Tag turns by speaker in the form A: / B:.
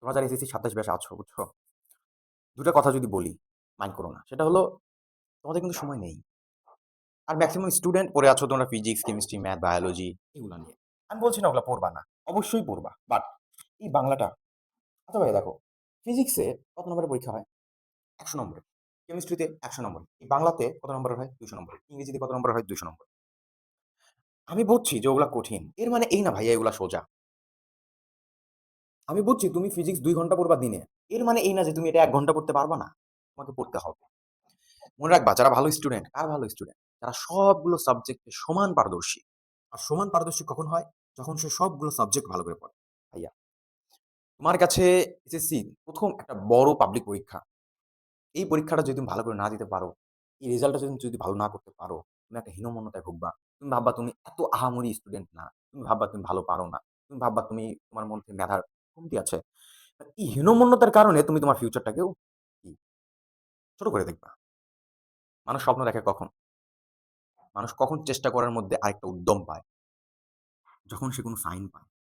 A: তোমরা যারা এসএসসি ২৭ ব্যাচে আছো, বুঝছো? ২ টা কথা যদি বলি, মাইন্ড করো না। সেটা হলো তোমাদের কিন্তু সময় নেই। আর মেক্সিমাম স্টুডেন্ট পড়ে আছো তোমরা ফিজিক্স, কেমিস্ট্রি, ম্যাথ, বায়োলজি এগুলা নিয়ে। আমি বলছি না ওগুলা পড়বা না। অবশ্যই পড়বা। বাট এই বাংলাটা আচ্ছা ভাই দেখো, ফিজিক্সে কত নম্বরের পরীক্ষা হয়? ১০০ নম্বরের। কেমিস্ট্রিতে ১০০ নম্বরের। এই বাংলাতে কত নম্বরের হয়? ২০০ নম্বরের। ইংরেজিতে কত নম্বরের হয়? ২০০ নম্বরের। আমি বুঝছি যে ওগুলা কঠিন। এর মানে এই না ভাইয়া এগুলা সোজা। আমি বুঝছি তুমি ফিজিক্স ২ ঘন্টা পড়বা দিনে। এর মানে এই না যে তুমি এটা ১ ঘন্টা পড়তে পারবা না। তোমাকে পড়তে হবে। মনে রাখবা যারা ভালো স্টুডেন্ট, কারা ভালো স্টুডেন্ট? যারা সবগুলো সাবজেক্টে সমান পারদর্শী। আর সমান পারদর্শী কখন হয়? যখন সে সবগুলো সাবজেক্ট ভালো করে পড়ে। ভাইয়া, তোমার কাছে এসএসসি ১ম একটা বড় পাবলিক পরীক্ষা। এই পরীক্ষাটা যদি তুমি ভালো করে না দিতে পারো, এই রেজাল্টটা যদি ভালো না করতে পারো, তুমি একটা হীনমন্যতায় ভুগবা। তুমি ভাববা তুমি এত আহামরি স্টুডেন্ট না। তুমি ভাববা তুমি ভালো পারো না। তুমি ভাববা তুমি তোমার মধ্যে মেধার কমতি আছে। এই হীনমন্যতার কারণে তুমি তোমার ফিউচারটাকেও কি ছোট করে দেখবা। মানুষ স্বপ্ন দেখে কখন? মানুষ কখন চেষ্টা করার মধ্যে আরেকটা উদ্যম পায়? যখন সে কোনো সাইন পায়।